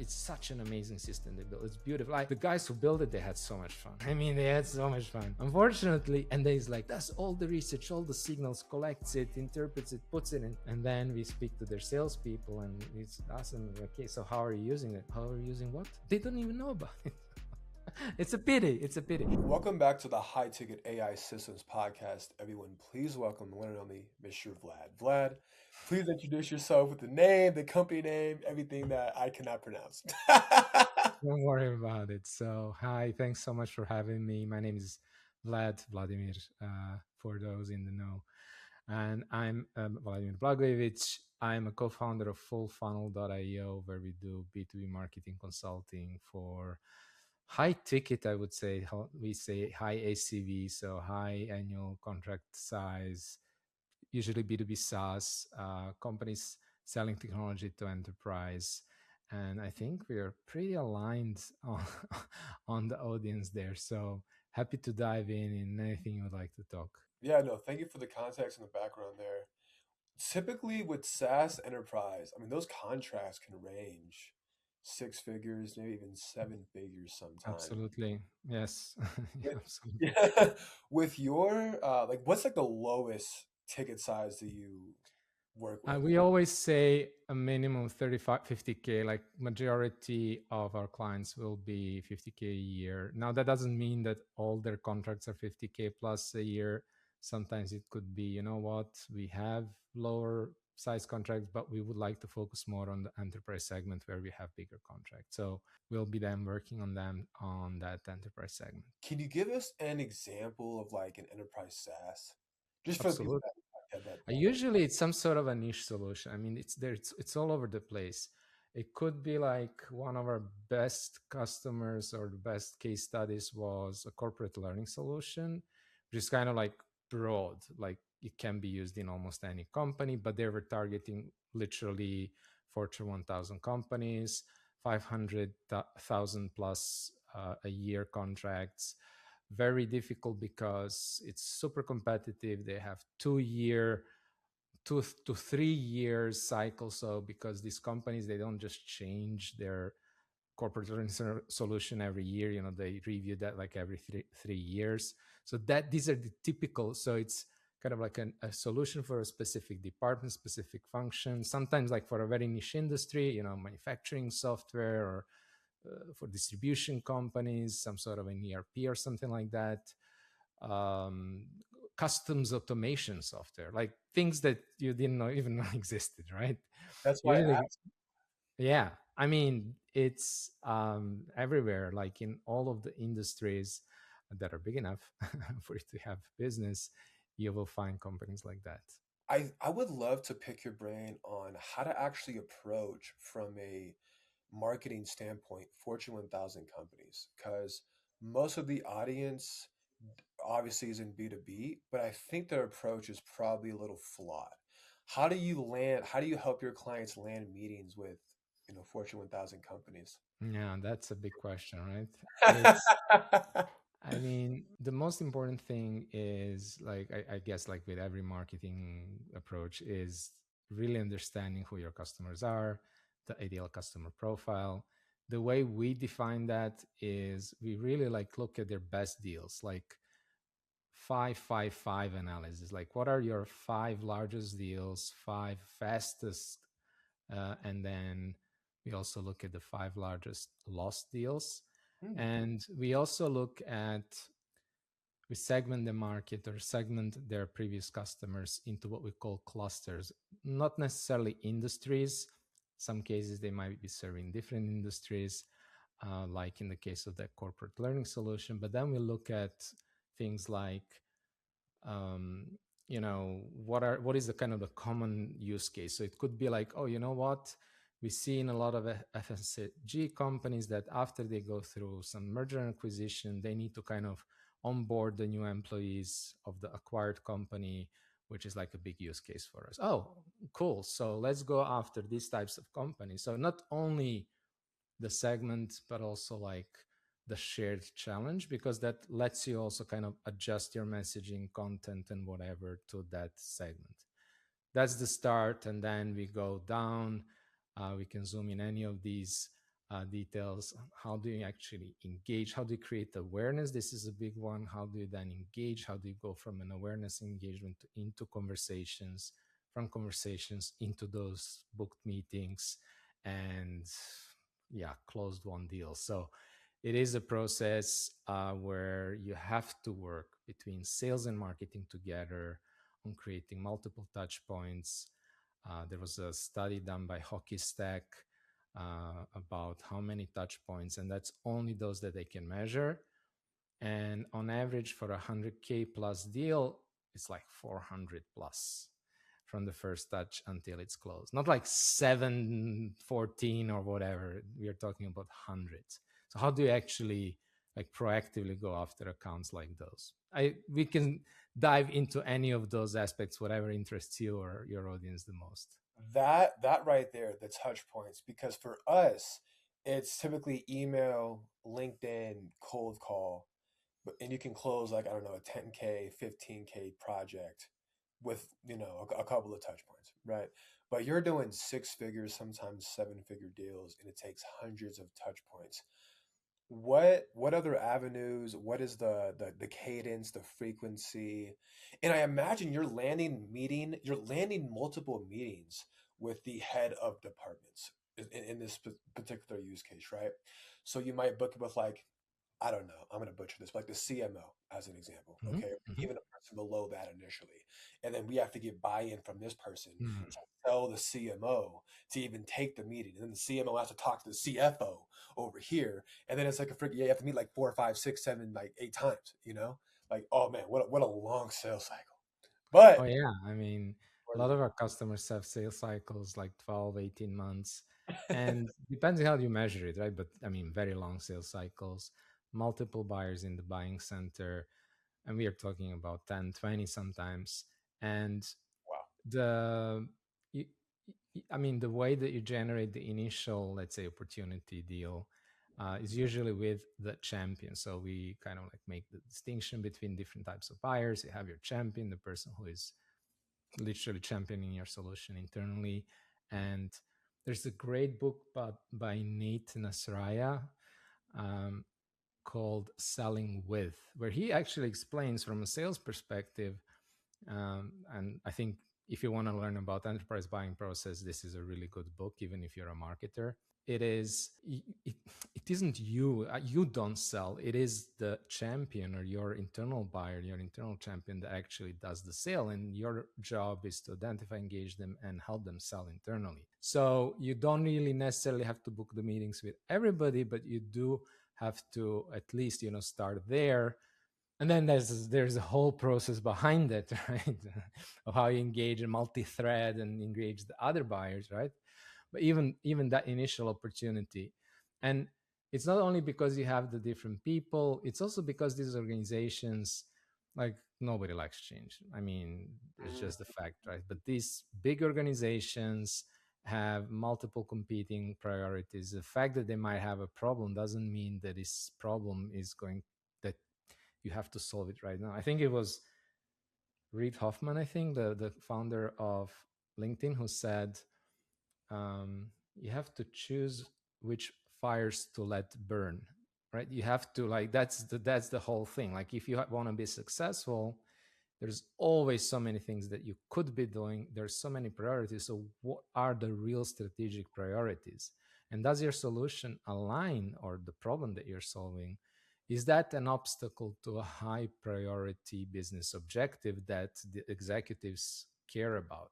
it's such an amazing system they built. It's beautiful. Like the guys who built it, they had so much fun. I mean, they had so much fun. Unfortunately, and then he's like, does all the research, all the signals, collects it, interprets it, puts it in. And then we speak to their salespeople and we ask them, okay, so how are you using it? How are you using what? They don't even know about it. It's a pity. It's a pity. Welcome back to the High Ticket AI Systems Podcast. Everyone, please welcome the one and only Mr. Vlad. Vlad, please introduce yourself with the name, the company name, everything that I cannot pronounce. Don't worry about it. So, hi, thanks so much for having me. My name is Vladimir, for those in the know. And I'm Vlad Blagojevic. I'm a co-founder of fullfunnel.io, where we do B2B marketing consulting for high ticket, I would say. We say high ACV, so high annual contract size, usually B2B SaaS, companies selling technology to enterprise. And I think we are pretty aligned on the audience there. So happy to dive in anything you would like to talk. Yeah, no, thank you for the context and the background there. Typically with SaaS enterprise, I mean, those contracts can range six figures, maybe even seven figures sometimes. Absolutely. Yes. With, Absolutely. yeah, with your, like, what's like the lowest ticket size that you work with? We always say a minimum 35, 50K, like majority of our clients will be 50K a year. Now, that doesn't mean that all their contracts are 50K plus a year. Sometimes it could be, you know what, we have lower size contracts, but we would like to focus more on the enterprise segment where we have bigger contracts. So we'll be then working on them on that enterprise segment. Can you give us an example of like an enterprise SaaS? Just for the people Absolutely. that Usually it's some sort of a niche solution. I mean, it's there, it's all over the place. It could be like one of our best customers or the best case studies was a corporate learning solution, which is kind of like broad, like it can be used in almost any company, but they were targeting literally Fortune 1000 companies, 500,000 plus a year contracts. Very difficult because it's super competitive. They have 2 year 2 to 3 years cycle. So because these companies, they don't just change their corporate solution every year, they review that like every three years. So that these are the typical. So it's kind of like a solution for a specific department, specific function, sometimes like for a very niche industry, manufacturing software, or for distribution companies, some sort of an ERP or something like that. um, Customs automation software, like things that you didn't know even know existed, right? that's why I Usually, asked. yeah. I mean, it's everywhere, like in all of the industries that are big enough for you to have business, you will find companies like that. I would love to pick your brain on how to actually approach from a marketing standpoint Fortune 1000 companies, because most of the audience obviously is in B2B, but I think their approach is probably a little flawed. How do you help your clients land meetings with, Fortune 1000 companies? Yeah, that's a big question, right? It's I mean, the most important thing is like, I guess, like with every marketing approach, is really understanding who your customers are, the ideal customer profile. The way we define that is we really like look at their best deals, like 5 5 5 analysis. Like, what are your five largest deals, five fastest, and then we also look at the five largest lost deals. Hmm. And we also look at, we segment the market or segment their previous customers into what we call clusters, not necessarily industries. Some cases they might be serving different industries, like in the case of that corporate learning solution. But then we look at things like, um, what is the kind of the common use case. So it could be like, oh, you know what, we see in a lot of FMCG companies that after they go through some merger and acquisition, they need to kind of onboard the new employees of the acquired company, which is like a big use case for us. Oh, cool, so let's go after these types of companies. So not only the segment, but also like the shared challenge, because that lets you also kind of adjust your messaging, content, and whatever to that segment. That's the start. And then we go down. We can zoom in any of these details. How do you actually engage? How do you create awareness? This is a big one. How do you then engage? How do you go from an awareness engagement into conversations, from conversations into those booked meetings, and yeah, closed one deal. So it is a process where you have to work between sales and marketing together on creating multiple touch points. There was a study done by Hockey Stack about how many touch points, and that's only those that they can measure. And on average, for a 100K plus deal, it's like 400 plus from the first touch until it's closed. Not like 714 or whatever. We are talking about hundreds. So how do you actually like proactively go after accounts like those? We can dive into any of those aspects, whatever interests you or your audience the most. That right there, the touch points, because for us, it's typically email, LinkedIn, cold call, but and you can close like I don't know a 10K, 15K project with a couple of touch points, right? But you're doing six figures, sometimes seven-figure deals, and it takes hundreds of touch points. What other avenues, what is the cadence, the frequency? And I imagine you're landing multiple meetings with the head of departments in this particular use case, right? So you might book it with like, I don't know, I'm going to butcher this, like the CMO as an example, Mm-hmm. okay? Or Mm-hmm. even a person below that initially. And then we have to get buy-in from this person Mm-hmm. to tell the CMO to even take the meeting. And then the CMO has to talk to the CFO over here. And then it's like a freaking, yeah, you have to meet like four, five, six, seven, like eight times, you know? Like, oh man, what a long sales cycle. Oh But yeah, I mean, a worth lot it. of our customers have sales cycles like 12, 18 months, and depends on how you measure it, right? But I mean, very long sales cycles, multiple buyers in the buying center, and we are talking about 10, 20 sometimes. And Wow. the you, I mean, the way that you generate the initial, let's say, opportunity deal is usually with the champion. So we kind of like make the distinction between different types of buyers. You have your champion, the person who is literally championing your solution internally. And there's a great book by Nate Nasraya um, called Selling With, where he actually explains from a sales perspective. And I think if you want to learn about enterprise buying process, this is a really good book, even if you're a marketer. It isn't you. You don't sell. It is the champion or your internal buyer, your internal champion that actually does the sale. And your job is to identify, engage them, and help them sell internally. So you don't really necessarily have to book the meetings with everybody, but you do have to at least, start there. And then there's a whole process behind it, right? Of how you engage and multi-thread and engage the other buyers, right? But even that initial opportunity, and it's not only because you have the different people, it's also because these organizations, like, nobody likes change. I mean, it's just the fact, right? But these big organizations have multiple competing priorities. The fact that they might have a problem doesn't mean that this problem is going that you have to solve it right now. I think it was Reid Hoffman, I think the founder of LinkedIn, who said, you have to choose which fires to let burn, right? You have to, like, that's the whole thing. Like, if you want to be successful, there's always so many things that you could be doing. There's so many priorities. So what are the real strategic priorities? And does your solution align, or the problem that you're solving, is that an obstacle to a high priority business objective that the executives care about?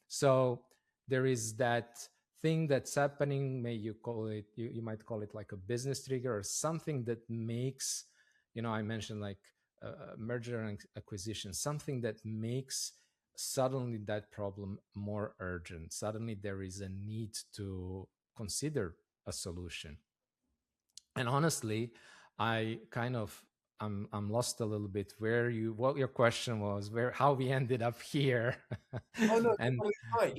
So there is that thing that's happening. May you call it, you might call it like a business trigger or something that makes, I mentioned like merger and acquisition, something that makes suddenly that problem more urgent. Suddenly there is a need to consider a solution. And honestly, I kind of I'm lost a little bit what your question was, how we ended up here. Oh no, And totally fine.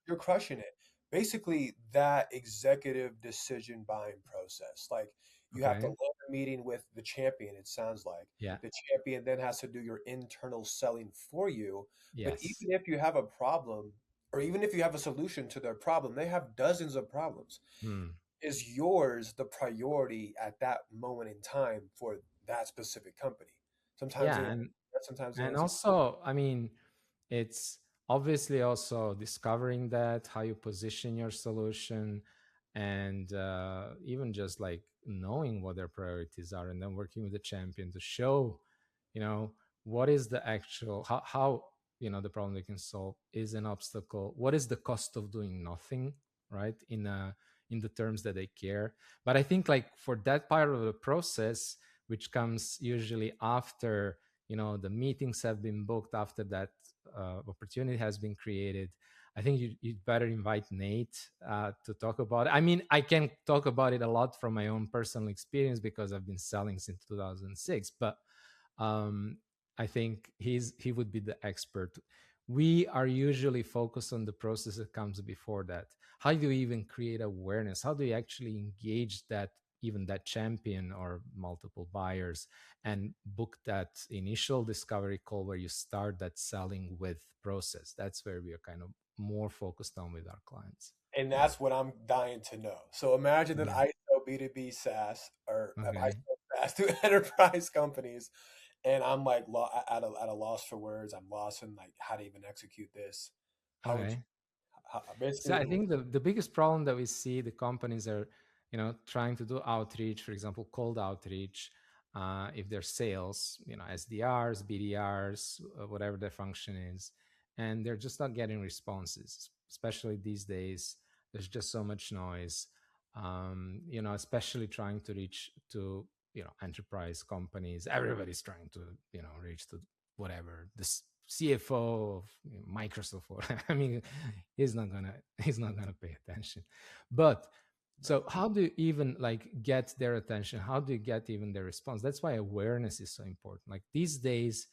You're crushing it. Basically, that executive decision buying process. Like you have to okay, land a meeting with the champion, it sounds like. yeah, The champion then has to do your internal selling for you. But yes, even if you have a problem, or even if you have a solution to their problem, they have dozens of problems. hmm. is yours the priority at that moment in time for that specific company? Sometimes Yeah, the answer, sometimes the and answer. also, I mean, it's obviously also discovering that how you position your solution, and even just like knowing what their priorities are, and then working with the champion to show, you know, what is the actual how the problem they can solve is an obstacle, what is the cost of doing nothing, right, in the terms that they care. But I think like for that part of the process, which comes usually after the meetings have been booked, after that opportunity has been created, I think you'd better invite Nate to talk about it. I mean, I can talk about it a lot from my own personal experience because I've been selling since 2006, but um, I think he would be the expert. We are usually focused on the process that comes before that. How do you even create awareness? How do you actually engage that, even that champion or multiple buyers, and book that initial discovery call where you start that selling with process? That's where we are kind of more focused on with our clients. And that's what I'm dying to know. So imagine that Yeah. I sell B2B SaaS, or I Okay. sell SaaS to enterprise companies, and I'm like at a loss for words. I'm lost in like how to even execute this. How would you Okay. So basically? I think the biggest problem that we see the companies are, trying to do outreach, for example, cold outreach, if they're sales, SDRs, BDRs, whatever their function is, and they're just not getting responses, especially these days. There's just so much noise, especially trying to reach to, enterprise companies. Everybody's trying to, reach to whatever this CFO of Microsoft, or I mean, he's not gonna pay attention. But Right. so how do you even like get their attention? How do you get even their response? That's why awareness is so important. Like these days,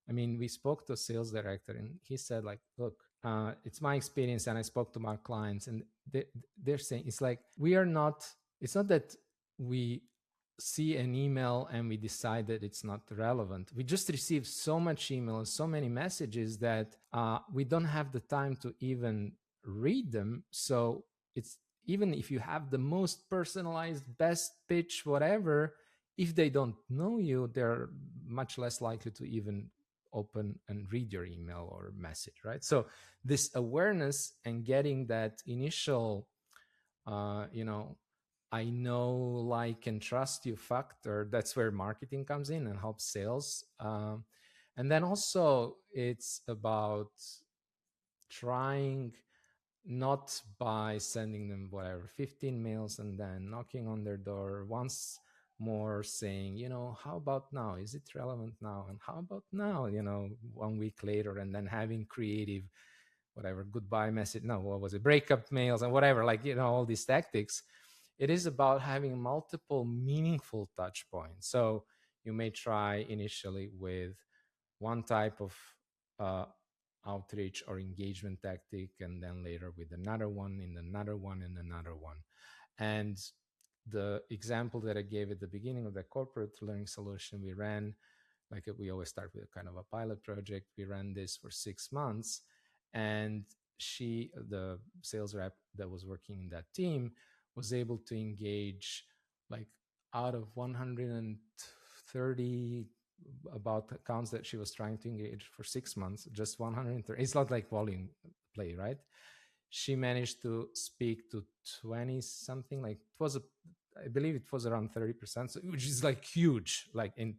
I mean, we spoke to a sales director and he said, like, look, it's my experience, and I spoke to my clients, and they're saying it's like we are not. It's not that we see an email and we decide that it's not relevant. We just receive so much email and so many messages that we don't have the time to even read them. So it's, even if you have the most personalized, best pitch, whatever, if they don't know you, they're much less likely to even open and read your email or message, right? So this awareness and getting that initial you know, I know, like, and trust you factor, that's where marketing comes in and helps sales. And then also it's about trying, not by sending them whatever 15 mails and then knocking on their door once more saying, how about now, is it relevant now, and how about now, 1 week later, and then having creative whatever goodbye message, no, what was it, breakup mails and whatever, like, all these tactics. It is about having multiple meaningful touch points. So you may try initially with one type of uh, outreach or engagement tactic, and then later with another one, and another one, and another one. And the example that I gave at the beginning of the corporate learning solution we ran, like we always start with a kind of a pilot project. We ran this for 6 months, and the sales rep that was working in that team, was able to engage, like, out of 130 about accounts that she was trying to engage for 6 months, just 130. It's not like volume play, right? She managed to speak to 20 something, like it was I believe it was around 30%, so, which is like huge, like in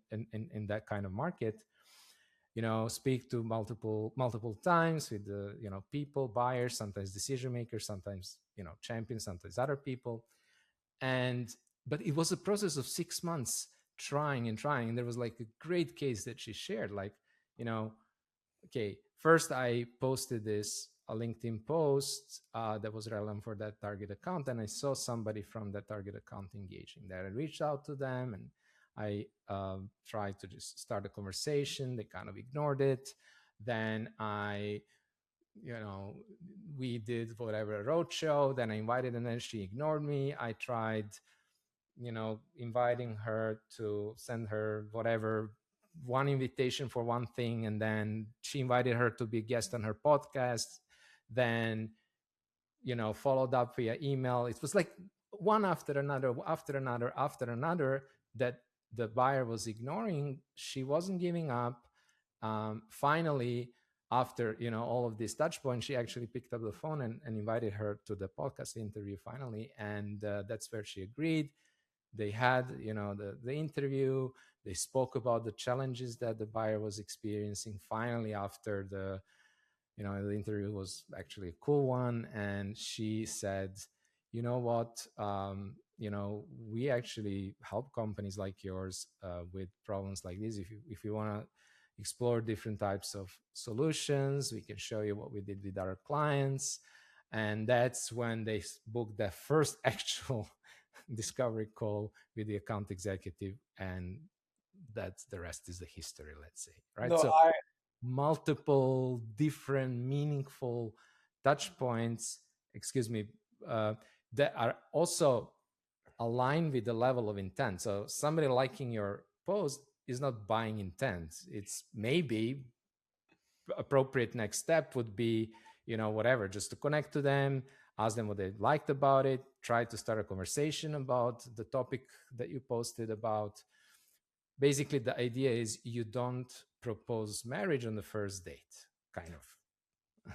that kind of market. Speak to multiple times with the people, buyers, sometimes decision makers, sometimes champions, sometimes other people. And but it was a process of 6 months, trying and trying. And there was like a great case that she shared, like, you know okay, first I posted this a LinkedIn post that was relevant for that target account, and I saw somebody from that target account engaging that. I reached out to them, and I tried to just start a conversation. They kind of ignored it. Then you know, we did whatever, a roadshow. Then I invited, and then she ignored me. I tried, inviting her to send her whatever, one invitation for one thing, and then she invited her to be a guest on her podcast. Then, followed up via email. It was like one after another, after another, that the buyer was ignoring. She wasn't giving up. Finally, after all of these touch points, she actually picked up the phone and invited her to the podcast interview finally, and that's where she agreed. They had the interview. They spoke about the challenges that the buyer was experiencing. Finally, after the interview was actually a cool one, and she said, you know what, we actually help companies like yours with problems like this. If you want to explore different types of solutions, we can show you what we did with our clients. And that's when they booked their first actual discovery call with the account executive, and that's the rest is the history, let's say, right? No, So I multiple different meaningful touch points, excuse me, uh, that are also aligned with the level of intent. So somebody liking your post is not buying intent. It's maybe appropriate next step would be, whatever, just to connect to them, ask them what they liked about it, try to start a conversation about the topic that you posted about. Basically, the idea is you don't propose marriage on the first date, kind of.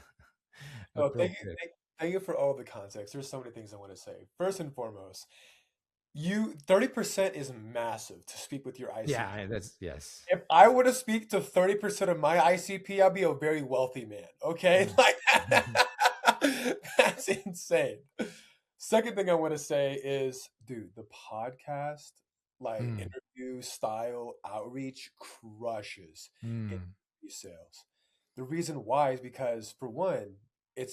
no, thank you, Appropriate. thank you for all the context. There's so many things I want to say. First and foremost, you 30% is massive to speak with your ICP. Yeah, that's yes. If I were to speak to 30% of my ICP, I'd be a very wealthy man. Okay? Mm. Like Mhm. that's insane. Second thing I want to say is, dude, the podcast, like Mm. interview style outreach crushes in Mm. sales. The reason why is because for one, it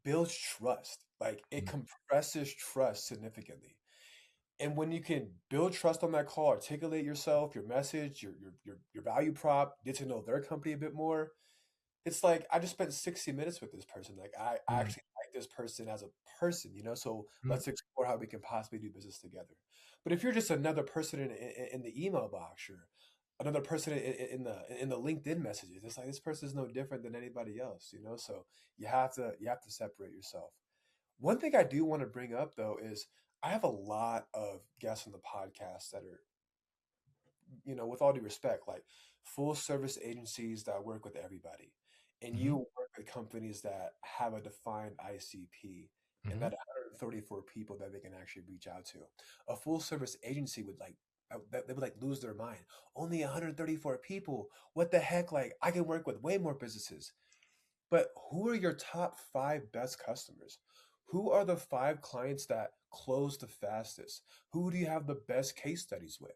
builds trust. Like it Mm. compresses trust significantly. And when you can build trust on that call, articulate yourself, your message, your value prop, get to know their company a bit more, it's like I just spent 60 minutes with this person. Like I Mm. actually like this person as a person, so Mm. let's explore how we can possibly do business together. But if you're just another person in the email box or another person in the LinkedIn messages, it's like this person is no different than anybody else. So you have to separate yourself. One thing I do want to bring up though is I have a lot of guests on the podcast that are, with all due respect, like full service agencies that work with everybody. And you Mhm. work with companies that have a defined ICP and Mhm. that 134 people that they can actually reach out to. A full service agency would they would like lose their mind. Only 134 people. What the heck? Like I can work with way more businesses. But who are your top five best customers? Who are the five clients that close the fastest? Who do you have the best case studies with?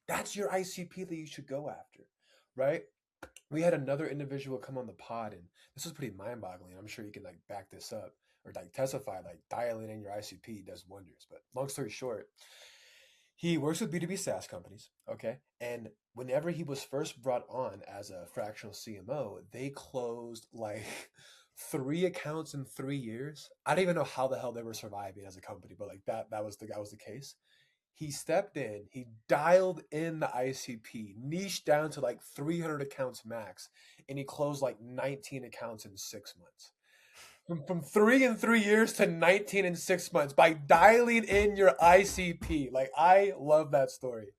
That's your ICP that you should go after, right? We had another individual come on the pod, and this was pretty mind-boggling. I'm sure you can like back this up or like testify, like dialing in your ICP does wonders. But long story short, he works with B2B SaaS companies, okay? And whenever he was first brought on as a fractional CMO, they closed like three accounts in 3 years. I don't even know how the hell they were surviving as a company, but like that was the case. He stepped in, he dialed in the ICP, niched down to like 300 accounts max, and he closed like 19 accounts in 6 months. From 3 in 3 years to 19 in 6 months by dialing in your ICP. Like, I love that story.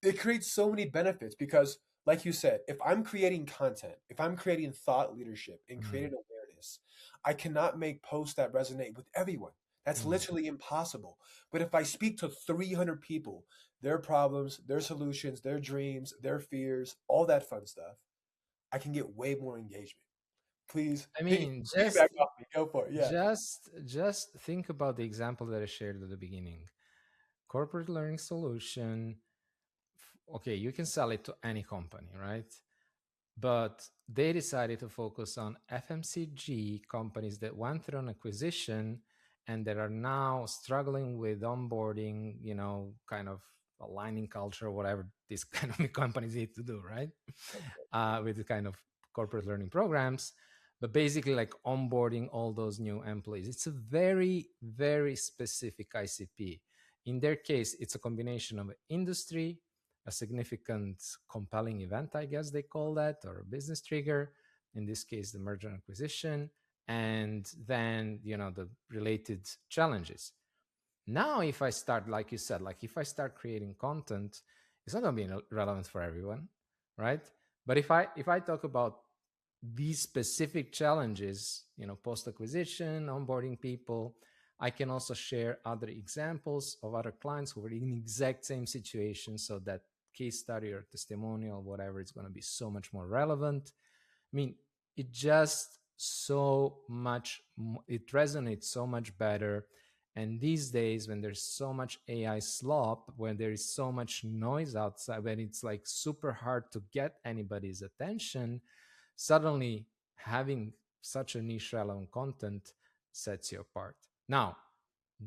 It creates so many benefits because, like you said, if I'm creating content, if I'm creating thought leadership and Mm. creating awareness, I cannot make posts that resonate with everyone. That's Mm. literally impossible. But if I speak to 300 people, their problems, their solutions, their dreams, their fears, all that fun stuff, I can get way more engagement. Please I mean, piggyback off me. Go for it. Yeah. just think about the example that I shared at the beginning. Corporate learning solution. Okay, you can sell it to any company, right? But they decided to focus on FMCG companies that went through an acquisition and that are now struggling with onboarding, kind of aligning culture, whatever these kind of companies need to do, right? With the kind of corporate learning programs, but basically like onboarding all those new employees. It's a very, very specific ICP. In their case, it's a combination of industry, a significant compelling event, I guess they call that, or a business trigger. In this case, the merger and acquisition, and then the related challenges. Now, if I start, like you said, like if I start creating content, it's not going to be relevant for everyone, right? But if I talk about these specific challenges, post acquisition, onboarding people, I can also share other examples of other clients who were in the exact same situation, so that case study or testimonial, whatever, it's going to be so much more relevant. I mean, it just so much, it resonates so much better. And these days, when there's so much AI slop, when there is so much noise outside, when it's like super hard to get anybody's attention, suddenly having such a niche relevant content sets you apart. Now,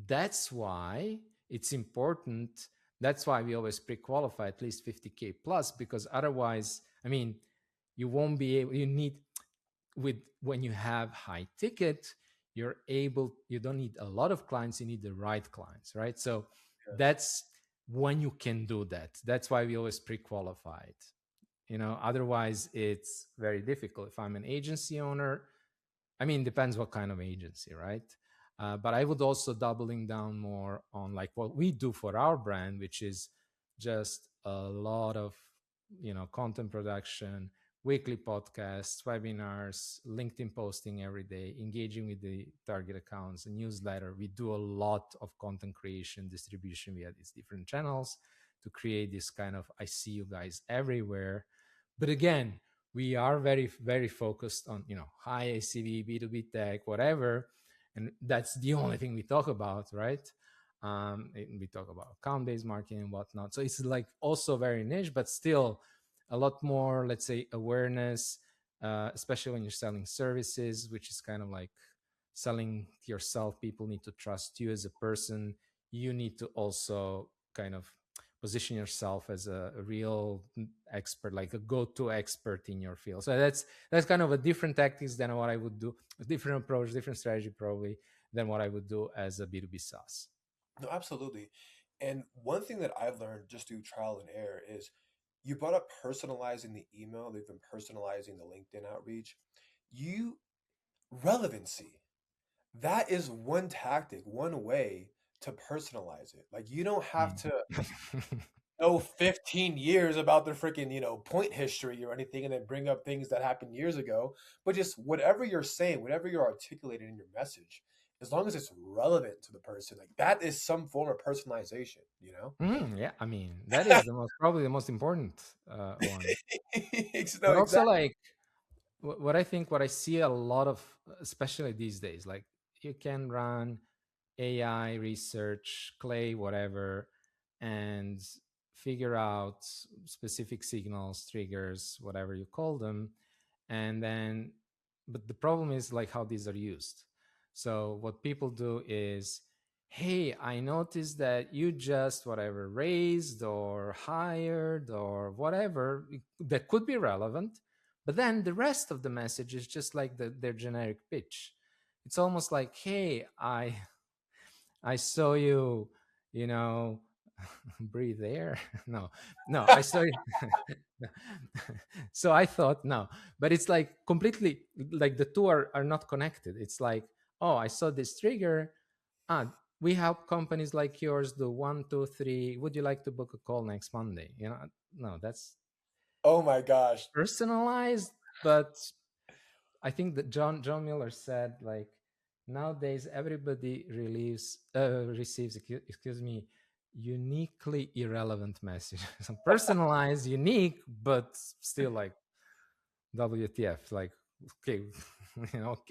that's why it's important. That's why we always pre-qualify at least 50K plus, because otherwise, I mean, you won't be able, you need, with when you have high ticket, you don't need a lot of clients, you need the right clients, right? So Yes. that's when you can do that. That's why we always pre-qualify it. Otherwise it's very difficult. If I'm an agency owner, I mean, depends what kind of agency, right? But I would also doubling down more on like what we do for our brand, which is just a lot of content production, weekly podcasts, webinars, LinkedIn posting every day, engaging with the target accounts, a newsletter. We do a lot of content creation, distribution via these different channels to create this kind of I see you guys everywhere. But again, we are very very focused on high ACV, B2B tech, whatever, and that's the only thing we talk about, right? We talk about account-based marketing and whatnot, so it's like also very niche, but still a lot more, let's say, awareness, especially when you're selling services, which is kind of like selling yourself. People need to trust you as a person. You need to also kind of position yourself as a real expert, like a go-to expert in your field. So that's kind of a different tactics than what I would do, a different approach, different strategy probably than what I would do as a B2B SaaS. No, absolutely. And one thing that I've learned just through trial and error is you brought up personalizing the email, they've been personalizing the LinkedIn outreach. You relevancy. That is one tactic, one way to personalize it. Like you don't have Mm. to know 15 years about their freaking, point history or anything and then bring up things that happened years ago, but just whatever you're saying, whatever you're articulating in your message, as long as it's relevant to the person, like that is some form of personalization, you know? Yeah, I mean, that is probably the most important one. No, But also, exactly. like, what I think, what I see a lot of, especially these days, like you can run AI research, Clay, whatever, and figure out specific signals, triggers, whatever you call them. And then, but the problem is like how these are used. So what people do is, hey, I noticed that you just whatever raised or hired or whatever that could be relevant, but then the rest of the message is just like their generic pitch. It's almost like, hey, I saw you, you know, breathe air. No, no, I saw you. So I thought, no, but it's like completely like the two are not connected. It's like, oh, I saw this trigger. Ah, we help companies like yours do one, two, three. Would you like to book a call next Monday? No, that's Oh my gosh. personalized, but I think that John Miller said like nowadays everybody receives excuse me, uniquely irrelevant messages. Personalized, unique, but still like WTF? Like okay,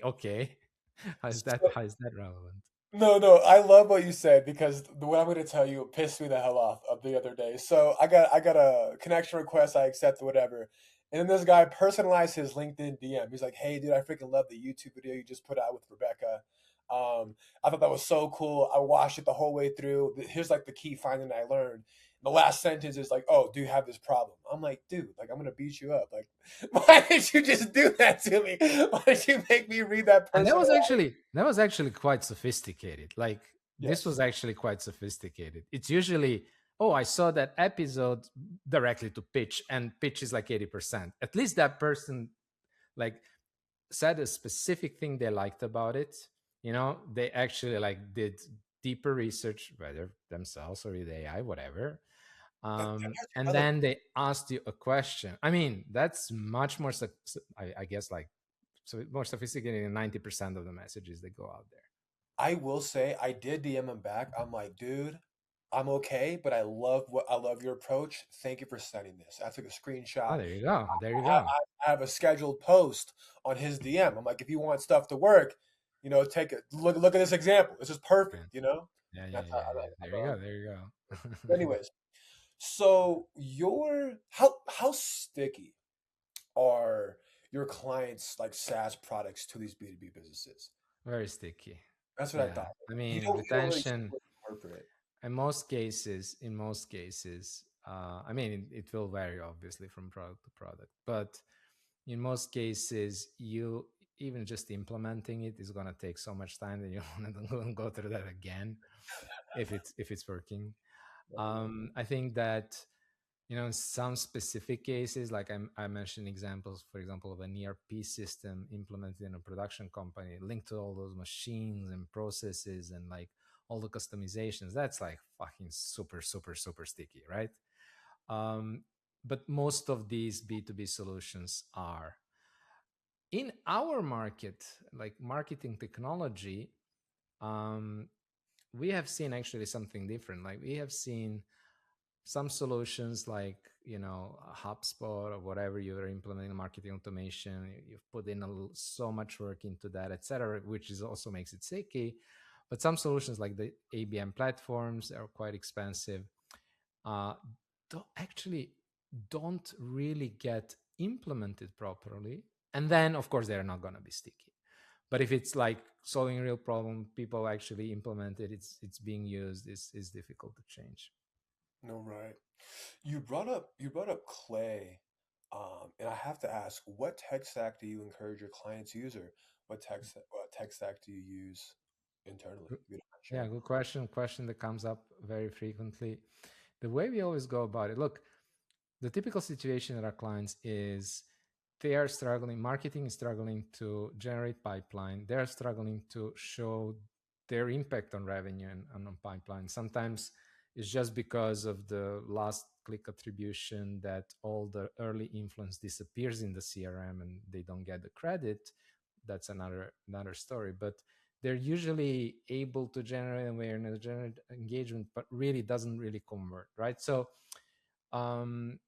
okay, how is that relevant? No, no, I love what you said because the what I'm going to tell you pissed me the hell off of the other day. So I got a connection request, I accept whatever, and then this guy personalized his LinkedIn DM. He's like, "Hey, dude, I freaking love the YouTube video you just put out with Rebecca. I thought that was so cool. I watched it the whole way through. Here's like the key finding I learned. The last sentence is like, "Oh, do you have this problem?" I'm like, "Dude, like I'm gonna beat you up. Like, why did you just do that to me? Why did you make me read that And that personal?" was actually quite sophisticated. Like this Yes. was actually quite sophisticated. It's usually, oh, I saw that episode directly to pitch, and pitch is like 80%. At least that person like said a specific thing they liked about it. They actually like did deeper research, whether themselves or with AI, whatever. That's And relevant. then they asked you a question. I mean, that's much more, I guess, like, so more sophisticated than 90% of the messages that go out there. I will say I did DM him back. I'm like, dude, I'm okay, but I love your approach. Thank you for sending this. I took a Oh, screenshot. there you go. There you I, go. I have a scheduled post on his DM. I'm like, if you want stuff to work, take it. Look at this example. This is perfect. Yeah, yeah, yeah, That's yeah, yeah. There you go. There you go. anyways. So how sticky are your clients like SaaS products to these B2B businesses? Very sticky. That's what I Yeah. thought. I You mean, don't really see retention where corporate. in most cases, I mean, it will vary obviously from product to product, but in most cases, you even just implementing it is going to take so much time that you want to go through that again if it's working. I think that in some specific cases, like I mentioned examples, for example, of an ERP system implemented in a production company, linked to all those machines and processes and like all the customizations. That's like fucking super, super, super sticky, right? Um, but most of these B2B solutions are in our market, like marketing technology. Um, we have seen actually something different. Like we have seen some solutions like HubSpot or whatever you're implementing marketing automation. You've put in so much work into that, etc., which is also makes it sticky. But some solutions like the ABM platforms are quite expensive. Uh, actually don't really get implemented properly, and then of course they're not going to be sticky. But if it's like solving a real problem, people actually implement it, it's being used, is difficult to change. No, right. You brought up Clay, and I have to ask, what tech stack do you encourage your clients to use, or what tech stack do you use internally? If you don't mind Yeah, sharing. good question that comes up very frequently. The way we always go about it, look, the typical situation at our clients is they are struggling, marketing is struggling to generate pipeline. They're struggling to show their impact on revenue and on pipeline. Sometimes it's just because of the last click attribution that all the early influence disappears in the CRM and they don't get the credit. That's another story. But they're usually able to generate awareness, generate engagement, but really doesn't really convert, right? So um,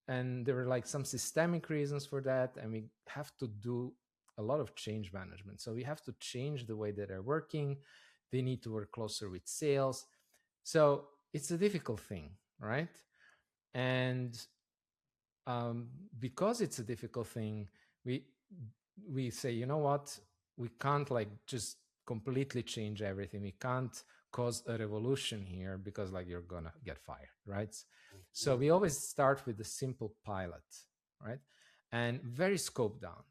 and there were like some systemic reasons for that, and we have to do a lot of change management. So we have to change the way that they're working. They need to work closer with sales. So it's a difficult thing, right? And um, because it's a difficult thing, we we say, you know what, we can't like just completely change everything. We can't cause a revolution here because like you're gonna get fired, right? So Mm, we always start with a simple pilot, right? And very scope down.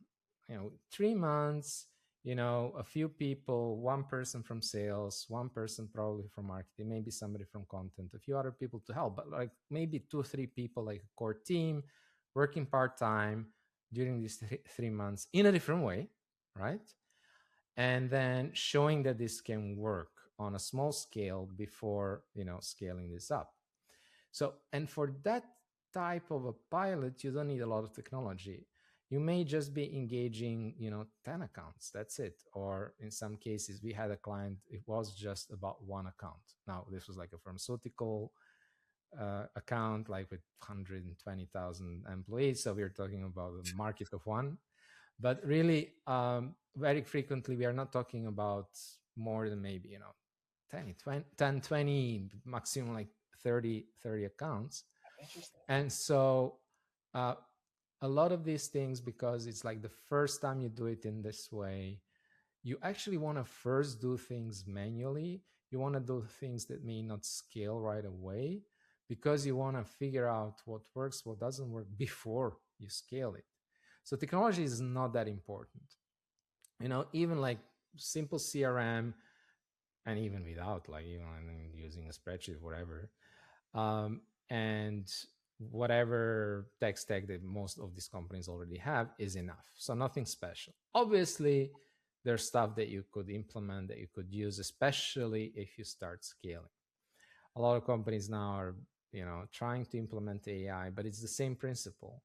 3 months. A few people, one person from sales, one person probably from marketing, maybe somebody from content, a few other people to help, but like maybe 2 3 people, like a core team working part-time during these 3 months in a different way, right? And then showing that this can work on a small scale before scaling this up. So, and for that type of a pilot, you don't need a lot of technology. You may just be engaging 10 accounts, that's it. Or in some cases, we had a client, it was just about one account. Now this was like a pharmaceutical account, like with 120,000 employees. So we're talking about a market of one. But really, very frequently, we are not talking about more than maybe 10, 20, 10, 20, maximum like 30 accounts. interesting. And so uh, a lot of these things, because it's like the first time you do it in this way, you actually want to first do things manually. You want to do things that may not scale right away because you want to figure out what works, what doesn't work before you scale it. So technology is not that important. Even like simple CRM, and even without, like even using a spreadsheet, whatever, um, and whatever tech stack that most of these companies already have is enough. So nothing special. Obviously, there's stuff that you could implement that you could use, especially if you start scaling. A lot of companies now are, trying to implement AI, but it's the same principle.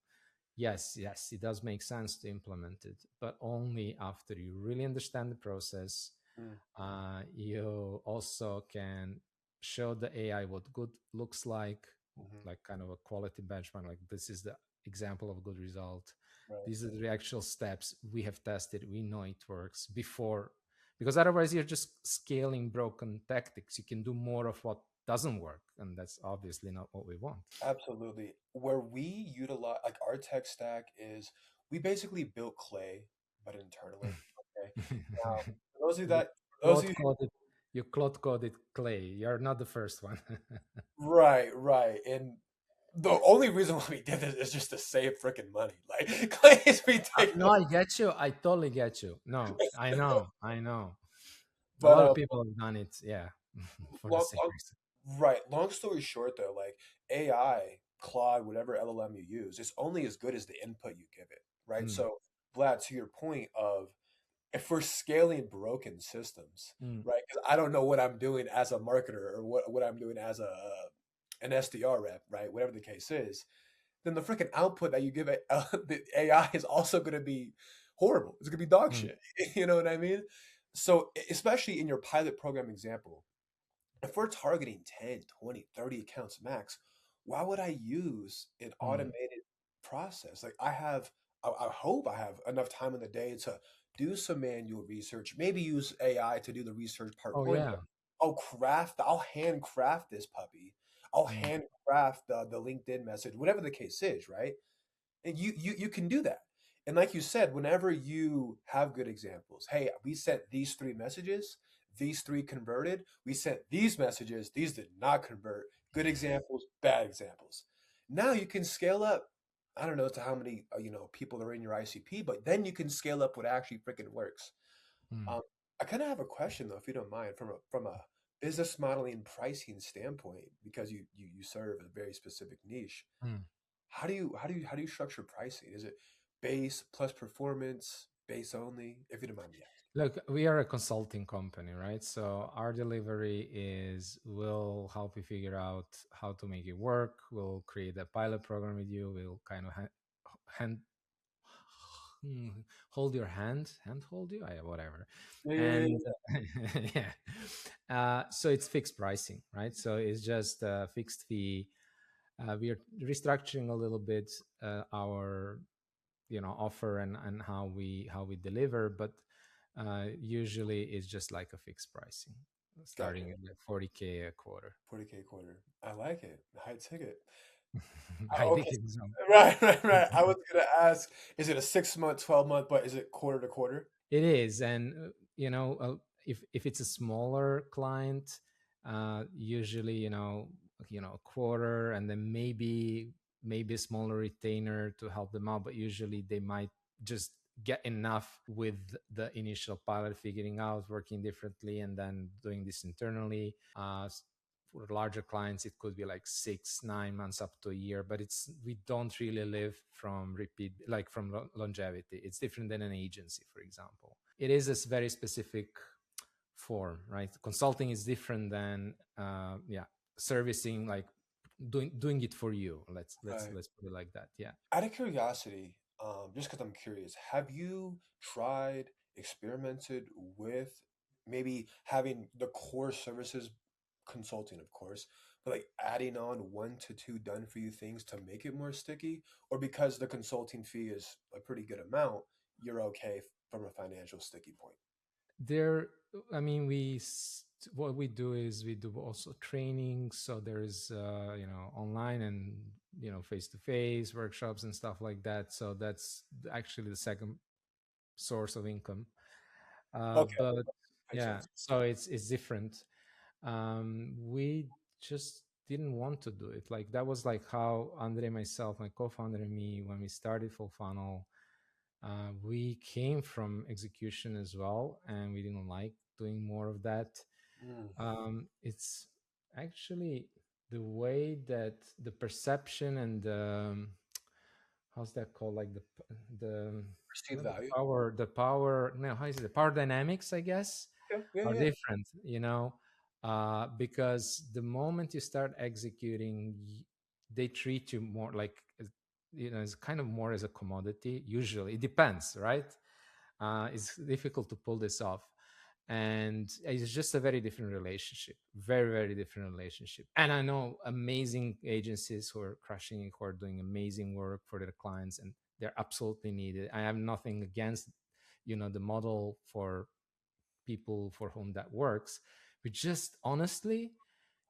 Yes, yes, it does make sense to implement it, but only after you really understand the process. Mm, You also can show the AI what good looks hmm. like kind of a quality benchmark. Like, this is the example of a good result. Right. These are the actual steps we have tested. We know it works before, because otherwise you're just scaling broken tactics. You can do more of what doesn't work, and that's obviously not what we want. Absolutely. Where we utilize, like our tech stack is, we basically built clay, but internally. Okay. Now, for those of you you that, for those of cloud you, coded, you cloud coded clay. You're not the first one. right, right. And the only reason why we did this is just to save freaking money. Like clay is No, ridiculous. I get you. I totally get you. No, I know. A But lot of people have done it. Yeah, for the long, same long, reason. right. Long story short, though, like AI, Claude, whatever LLM you use, it's only as good as the input you give it, right? Mm, So, Vlad, to your point of, if we're scaling broken systems, mm, right? Because I don't know what I'm doing as a marketer, or what I'm doing as a an SDR rep, right? Whatever the case is, then the freaking output that you give it, the AI is also going to be horrible. It's going to be dog mm, shit. You know what I mean? So, especially in your pilot program example, if we're targeting 10, 20, 30 accounts max, why would I use an mm. automated process? Like I hope I have enough time in the day to do some manual research, maybe use AI to do the research part Oh one, yeah. but I'll handcraft this puppy. I'll Mm, handcraft the LinkedIn message, whatever the case is, right? And you can do that. And like you said, whenever you have good examples, hey, we sent these three messages, these three converted. We sent these messages, these did not convert. Good examples, bad examples. Now you can scale up. I don't know to how many people are in your ICP, but then you can scale up what actually freaking works. mm, Um, I kind of have a question though, if you don't mind, from a business modeling and pricing standpoint, because you serve a very specific niche. mm. How do you structure pricing? Is it base plus performance, base only? If you don't mind me asking. Look, we are a consulting company, right? So our delivery is, we'll help you figure out how to make it work. We'll create a pilot program with you. We'll kind of hand hmm, hold your hand hold you, whatever. Yeah, yeah, yeah, And yeah. yeah, so it's fixed pricing, right? So it's just a fixed fee. We are restructuring a little bit our offer and how we deliver, but usually it's just like a fixed pricing, Gotcha. starting at like 40K a quarter. 40K quarter. I like it. High ticket. I Okay. think it's Right, right, right. I was gonna ask, is it a 6 month, 12 month, but is it quarter to quarter? It is, and if it's a smaller client, usually a quarter, and then maybe a smaller retainer to help them out. But usually they might just get enough with the initial pilot, figuring out working differently, and then doing this internally. For larger clients, it could be like 6 9 months up to a year, but we don't really live from repeat, like from longevity. It's different than an agency, for example. It is a very specific form, right? Consulting is different than yeah, servicing, like doing it for you. Let's Right. let's put it like that. Yeah. Out of curiosity, just because I'm curious, have you tried, experimented with maybe having the core services, consulting, of course, but like adding on 1 to 2 done for you things to make it more sticky? Or because the consulting fee is a pretty good amount, you're okay from a financial sticky point? There, I mean, what we do is we do also training. So there's online and face to face workshops and stuff like that. So that's actually the second source of income. Okay, But makes yeah, sense. so it's different. We just didn't want to do it. Like, that was like how Andre, myself, my co-founder, and me, when we started Full Funnel, we came from execution as well, and we didn't like doing more of that. Mm, It's actually the way that the perception and how's that called, like the Perceived not the value. power, the power, no, how is it, the power dynamics, I guess, Yeah, yeah, are yeah. different, because the moment you start executing, they treat you more like, it's kind of more as a commodity. Usually it depends, right? It's difficult to pull this off, and it's just a very different relationship, very, very different relationship. And I know amazing agencies who are crushing it, who are doing amazing work for their clients, and they're absolutely needed. I have nothing against, the model for people for whom that works. We just honestly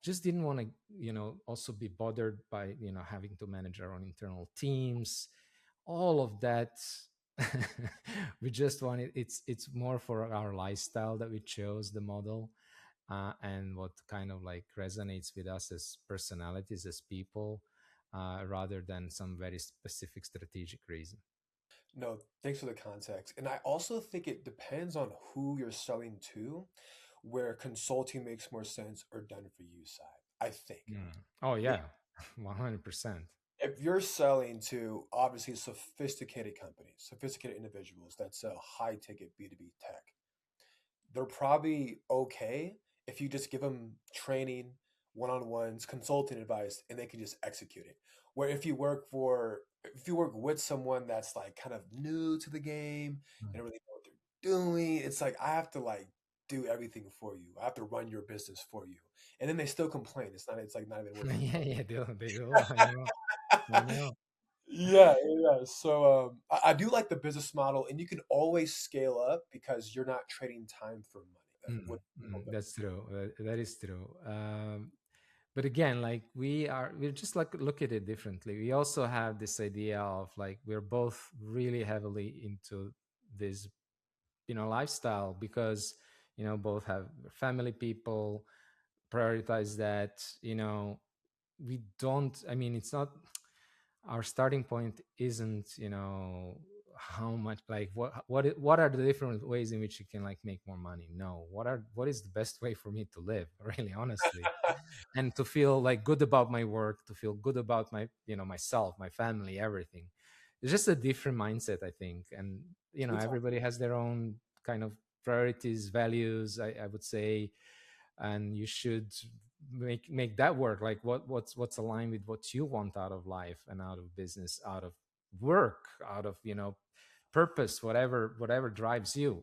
just didn't want to, also be bothered by, having to manage our own internal teams, all of that. We just wanted, it's more for our lifestyle that we chose the model, and what kind of like resonates with us as personalities, as people, rather than some very specific strategic reason. No, thanks for the context. And I also think it depends on who you're selling to, where consulting makes more sense or done for you side. I think. Mm. Oh If yeah. 100%. if you're selling to obviously sophisticated companies, sophisticated individuals that sell high ticket B2B tech, they're probably okay if you just give them training, one-on-ones, consulting advice, and they can just execute it. Where if you work with someone that's like kind of new to the game and don't really know what they're doing, it's like I have to like do everything for you. I have to run your business for you. And then they still complain. It's like not even worth your Yeah, time. yeah, they do. I know. I know. Yeah, yeah. So I do like the business model, and you can always scale up because you're not trading time for money. Mm, What people don't. that's true. That is true. But again, like we're just like look at it differently. We also have this idea of like we're both really heavily into this, lifestyle, because both have family, people prioritize that. We don't. I mean, it's not, our starting point isn't, how much, like what are the different ways in which you can like make more money. No, what is the best way for me to live, really, honestly, and to feel like good about my work, to feel good about my, myself, my family, everything. It's just a different mindset, I think. And It's everybody has their own kind of priorities, values, I would say, and you should make that work. Like what's aligned with what you want out of life and out of business, out of work, out of, purpose, whatever drives you.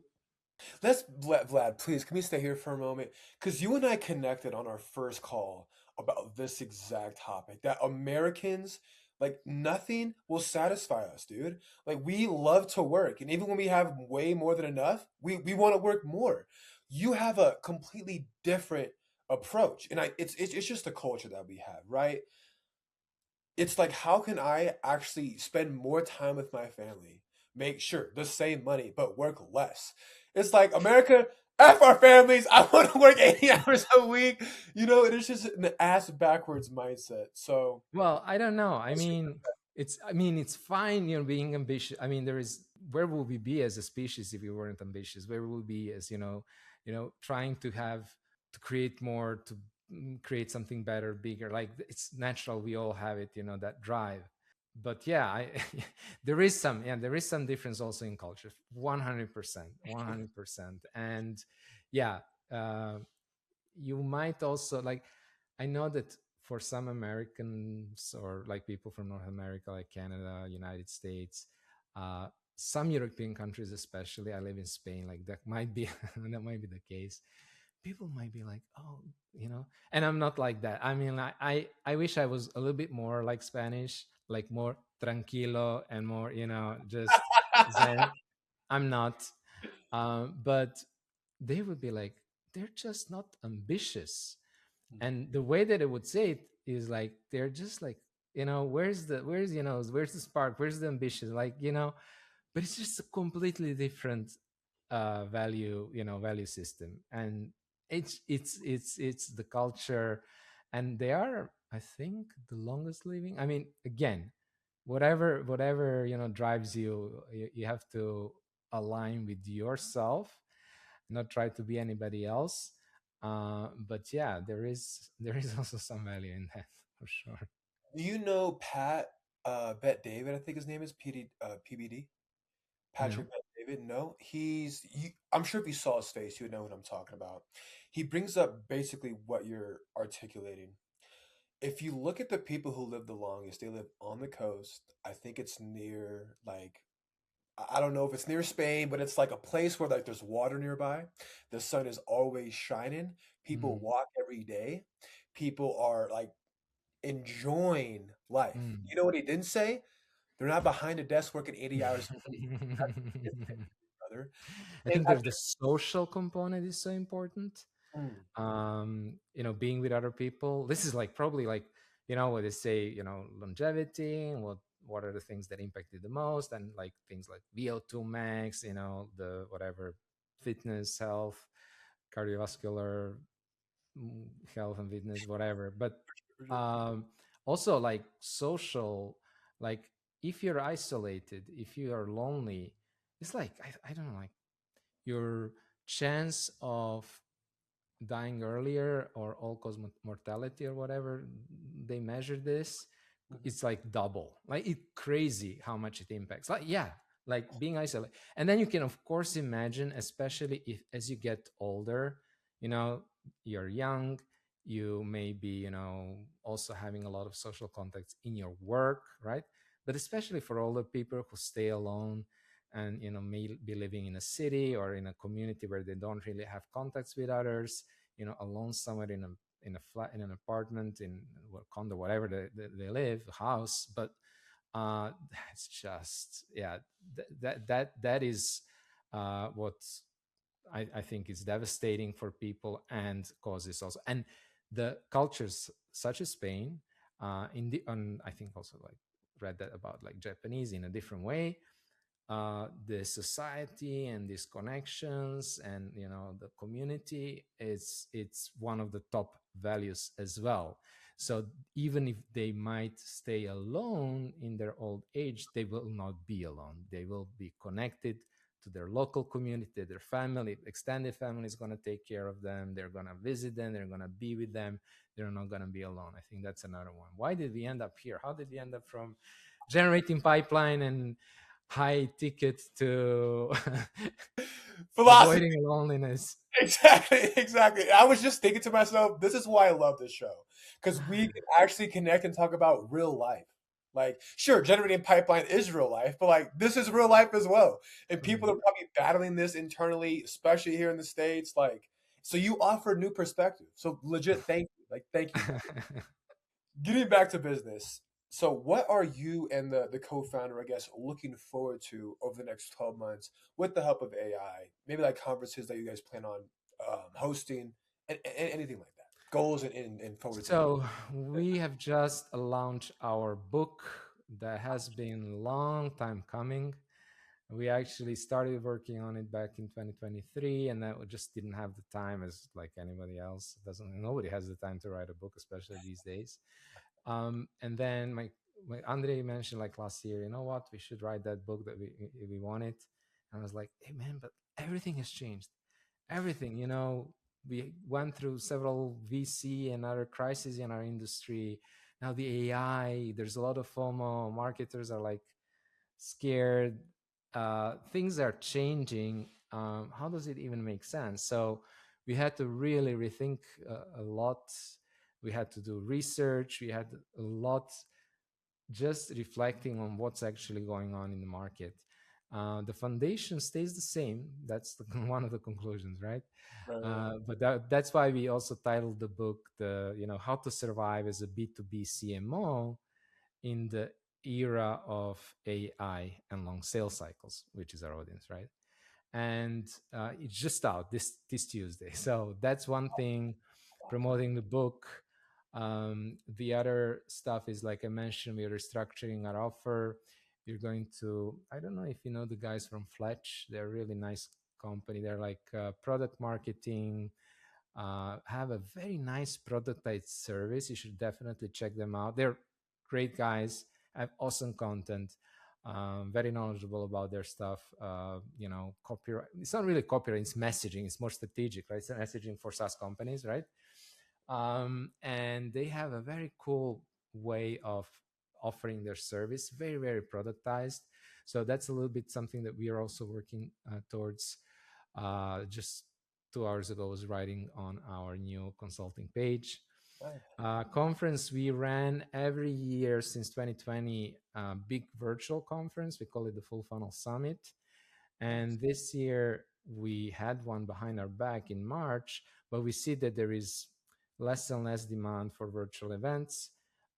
Let's Vlad, please, can we stay here for a moment? Because you and I connected on our first call about this exact topic. That Americans, like nothing will satisfy us, dude. Like we love to work, and even when we have way more than enough, we want to work more. You have a completely different approach, and it's just the culture that we have, right? It's like how can I actually spend more time with my family, make sure the same money but work less. It's like America, f our families. I want to work 80 hours a week. It's just an ass backwards mindset. So Well, I don't know. I what's your mean, it's fine, being ambitious. I mean, where would we be as a species if we weren't ambitious? Where would we be as, trying to create more, to create something better, bigger. Like it's natural, we all have it, that drive. But yeah, there is some difference also in culture. 100%, 100%. And yeah, uh, you might also like, I know that for some Americans, or like people from North America, like Canada, United States, uh, some European countries, especially, I live in Spain, like that might be that might be the case. People might be like, oh, and I'm not like that. I mean, I wish I was a little bit more like Spanish, like more tranquilo and more, just zen. I'm not. But they would be like, they're just not ambitious. And the way that I would say it is like, they're just like, where's the spark, where's the ambition, like, but it's just a completely different value system. And it's the culture. And they are, I think, the longest living. I mean, again, whatever drives you, you have to align with yourself, not try to be anybody else. But yeah, there is also some value in that, for sure. Do you know Pat? Bet David, I think his name is PBD. No. Patrick Bet David. No, I'm sure if you saw his face, you would know what I'm talking about. He brings up basically what you're articulating. If you look at the people who live the longest, they live on the coast. I think it's near like I don't know if it's near Spain, but it's like a place where like there's water nearby. The sun is always shining. People Mm. walk every day. People are like enjoying life. Mm. You know what he didn't say? They're not behind a desk working 80 hours a week. That's what he didn't say, brother. I They think got there's the social component is so important. mm, Being with other people. This is like probably like, what they say, longevity and what are the things that impacted the most, and like things like VO2 max, the whatever, fitness, health, cardiovascular, health and fitness, whatever. But um, also like social, like if you're isolated, if you are lonely, it's like I don't know, like your chance of dying earlier or all cause mortality or whatever they measure this, mhm, it's like double. Like it's crazy how much it impacts. Like, yeah, like being isolated. And then you can of course imagine, especially if as you get older, you know you're young, you may be also having a lot of social contacts in your work, right? But especially for older people who stay alone and may be living in a city or in a community where they don't really have contacts with others, alone somewhere in a flat, in an apartment, in a condo, whatever they live, a house. But it's just, yeah, that is what I think is devastating for people and causes also. And the cultures such as Spain, I think also like read that about like Japanese in a different way, the society and these connections and the community, it's one of the top values as well. So even if they might stay alone in their old age, they will not be alone. They will be connected to their local community, their family, extended family is going to take care of them, they're going to visit them, they're going to be with them, they're not going to be alone. I think that's another one. Why did we end up here? How did we end up from generating pipeline and high ticket to philosophy. avoiding loneliness? Exactly, exactly. I was just thinking to myself, this is why I love this show because we can actually connect and talk about real life. Like, sure, generating pipeline is real life, but like this is real life as well. And people Mm. are probably battling this internally, especially here in the States. Like, so you offer new perspective. So legit, thank you. Like, thank you, man. Getting back to business. So, what are you and the co-founder, I guess, looking forward to over the next 12 months with the help of AI? Maybe like conferences that you guys plan on hosting and anything like that. Goals and forward thinking. So we have just launched our book that has been a long time coming. We actually started working on it back in 2023, and that we just didn't have the time as like anybody else. Doesn't Nobody has the time to write a book, especially these days. And then my Andre mentioned like last year, you know what, we should write that book that we wanted. And I was like, hey man, but everything has changed. Everything, we went through several VC and other crises in our industry. Now the AI, there's a lot of FOMO. Marketers are like scared. Things are changing. How does it even make sense? So we had to really rethink a lot. We had to do research. We had a lot just reflecting on what's actually going on in the market. The foundation stays the same. That's one of the conclusions, right? Right, right. But that's why we also titled the book the how to survive as a B2B CMO in the era of AI and long sales cycles, which is our audience, right? And it's just out this Tuesday. So that's one thing, promoting the book. The other stuff is, like I mentioned, we're restructuring our offer. You're going to, I don't know if you know the guys from Fletch. They're a really nice company. They're like product marketing, have a very nice productized service. You should definitely check them out. They're great guys, have awesome content, very knowledgeable about their stuff. Copyright. It's not really copyright. It's messaging. It's more strategic, right? It's messaging for SaaS companies, right? And they have a very cool way of offering their service, very, very productized. So that's a little bit something that we are also working towards. Just 2 hours ago, I was writing on our new consulting page. Nice. Conference we ran every year since 2020, big virtual conference. We call it the Full Funnel Summit. Nice. And this year we had one behind our back in March, but we see that there is less and less demand for virtual events.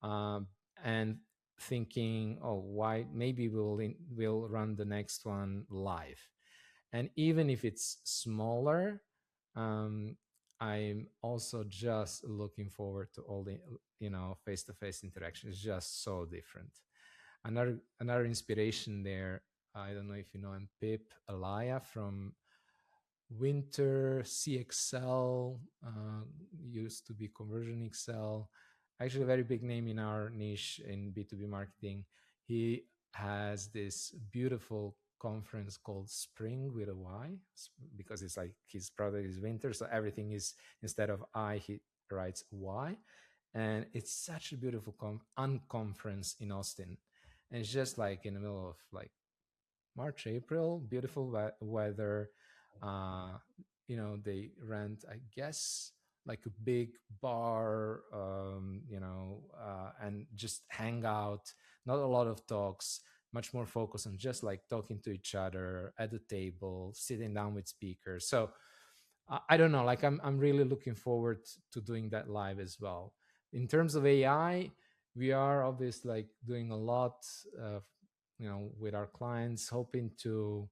Um, and thinking, oh, why? Maybe we'll run the next one live. And even if it's smaller, um, I'm also just looking forward to all the face-to-face interaction. It's just so different. Another inspiration there. I don't know if you know him, Pip Alaya from Winter CXL, used to be Conversion Excel. Actually, a very big name in our niche in B2B marketing. He has this beautiful conference called Spring with a Y, because it's like his product is winter. So everything is, instead of I, he writes Y. And it's such a beautiful unconference in Austin. And it's just like in the middle of like March, April, beautiful weather. Uh, they rent, I guess, like a big bar, and just hang out. Not a lot of talks, much more focus on just like talking to each other at the table, sitting down with speakers. So I don't know, like I'm really looking forward to doing that live as well. In terms of AI, we are obviously like doing a lot, uh, with our clients, hoping to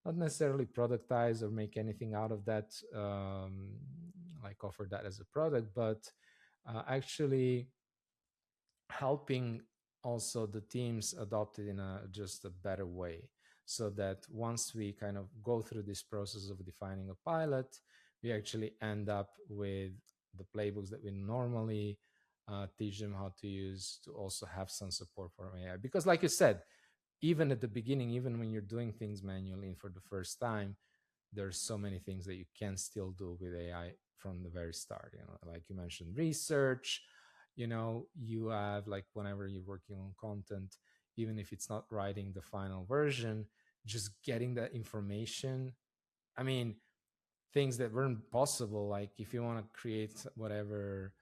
not necessarily productize or make anything out of that, like offer that as a product, but actually helping also the teams adopt it in a just a better way, so that once we kind of go through this process of defining a pilot, we actually end up with the playbooks that we normally teach them how to use, to also have some support for AI. Because like you said, even at the beginning, even when you're doing things manually and for the first time, there's so many things that you can still do with AI from the very start. Like you mentioned, research. You have, like, whenever you're working on content, even if it's not writing the final version, just getting that information. I mean, things that weren't possible, like if you want to create whatever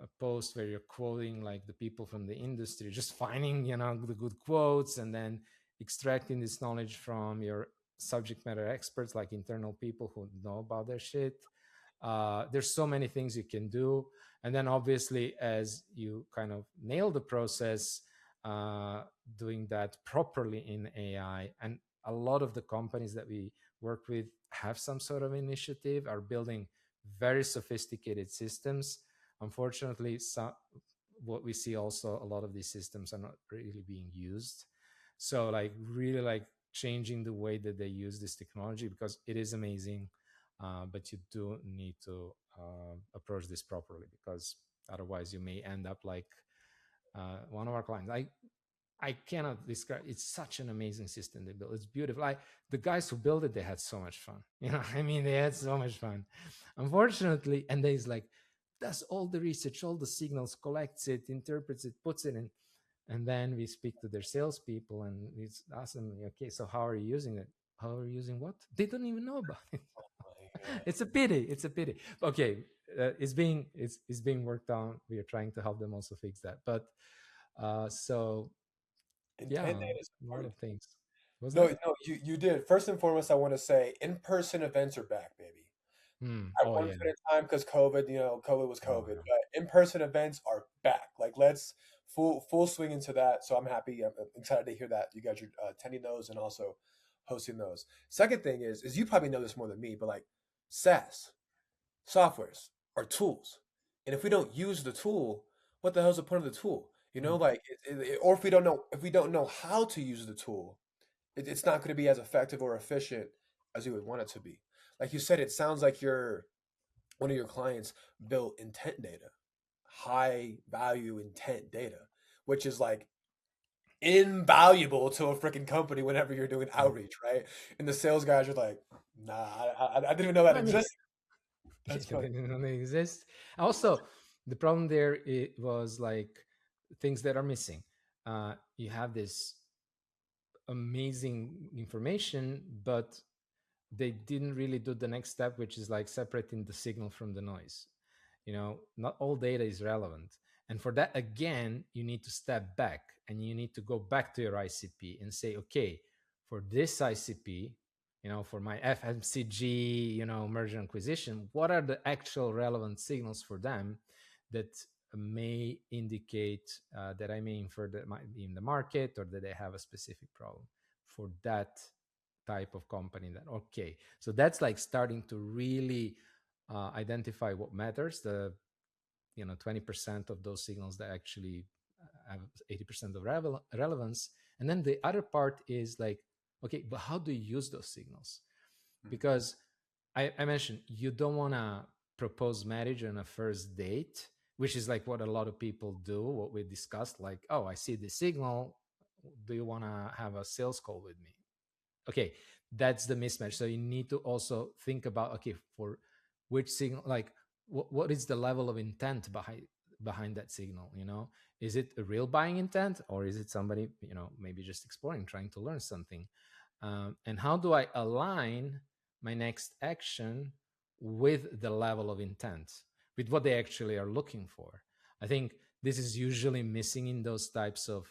a post where you're quoting like the people from the industry, just finding the good quotes and then extracting this knowledge from your subject matter experts, like internal people who know about their shit. There's so many things you can do. And then obviously, as you kind of nail the process, uh, doing that properly in AI. And a lot of the companies that we work with have some sort of initiative, are building very sophisticated systems. Unfortunately, what we see also, a lot of these systems are not really being used. So like really like changing the way that they use this technology, because it is amazing, but you do need to approach this properly, because otherwise you may end up like one of our clients. I cannot describe. It's such an amazing system they built. It's beautiful. The guys who built it, they had so much fun. I mean, they had so much fun. Unfortunately, and there's like does all the research, all the signals, collects it, interprets it, puts it in, and then we speak to their salespeople and we ask them, okay, so how are you using it? How are you using what? They don't even know about it. My God. It's a pity. It's a pity. Okay, it's being worked on. We are trying to help them also fix that. But so yeah, Intent data is a lot important. of things. Was No, that? no, you did. First and foremost, I want to say in-person events are back, baby. At Oh one yeah. point in time, because COVID, COVID was Oh COVID, yeah. but in-person events are back. Like let's full swing into that. So I'm happy. I'm excited to hear that you guys are attending those and also hosting those. Second thing is you probably know this more than me, but like SaaS softwares are tools, and if we don't use the tool, what the hell's the point of the tool? Mm. Like, or if we don't know how to use the tool, it's not going to be as effective or efficient as you would want it to be. Like you said, it sounds like one of your clients built intent data, high value intent data, which is like invaluable to a freaking company whenever you're doing Mm. outreach, right? And the sales guys are like, nah, I didn't even know that I mean, existed. That's it funny. didn't exist. Also, the problem there, it was like things that are missing. you have this amazing information, but they didn't really do the next step, which is like separating the signal from the noise. Not all data is relevant. And for that, again, you need to step back and you need to go back to your ICP and say, okay, for this ICP, for my FMCG, merger and acquisition, what are the actual relevant signals for them that may indicate that I may infer that might be in the market or that they have a specific problem for that type of company. That okay, so that's like starting to really identify what matters, the 20% of those signals that actually have 80% of relevance. And then the other part is like, okay, but how do you use those signals? Mm. Because I mentioned you don't want to propose marriage on a first date, which is like what a lot of people do, what we discussed, like, oh, I see the signal, do you want to have a sales call with me? Okay, that's the mismatch. So you need to also think about, okay, for which signal, like what is the level of intent behind that signal? Is it a real buying intent, or is it somebody maybe just exploring, trying to learn something? And how do I align my next action with the level of intent, with what they actually are looking for? I think this is usually missing in those types of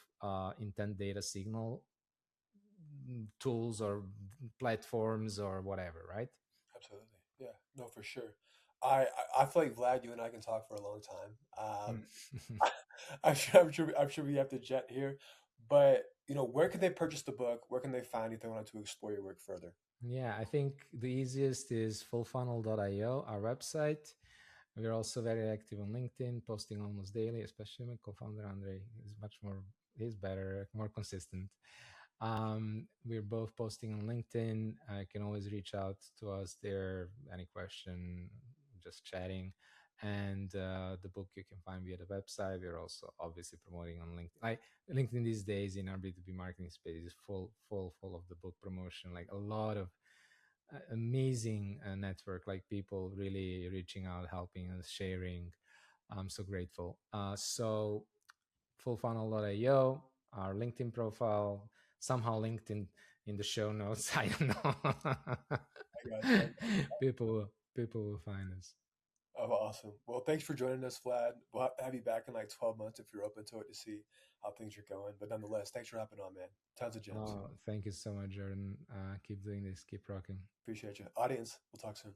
intent data signal tools or platforms or whatever, right? Absolutely. Yeah. No, for sure. I feel like Vlad, you and I can talk for a long time. I'm sure we have to jet here, but where can they purchase the book? Where can they find you if they wanted to explore your work further? Yeah, I think the easiest is fullfunnel.io, our website. We're also very active on LinkedIn, posting almost daily, especially my co-founder Andre is much more, he's better, more consistent. We're both posting on LinkedIn. You can always reach out to us there, any question, just chatting. And the book you can find via the website. We're also obviously promoting on LinkedIn. Like LinkedIn these days in our B2B marketing space is full of the book promotion. Like a lot of amazing network, like people really reaching out, helping us, sharing. I'm so grateful. So fullfunnel.io, our LinkedIn profile, somehow LinkedIn in the show notes. I don't know. I got you. People will find us. Oh, awesome. Well, thanks for joining us, Vlad. We'll have you back in like 12 months if you're open to it to see how things are going. But nonetheless, thanks for hopping on, man. Tons of gems. Oh, thank you so much, Jordan. Keep doing this. Keep rocking. Appreciate you. Audience, we'll talk soon.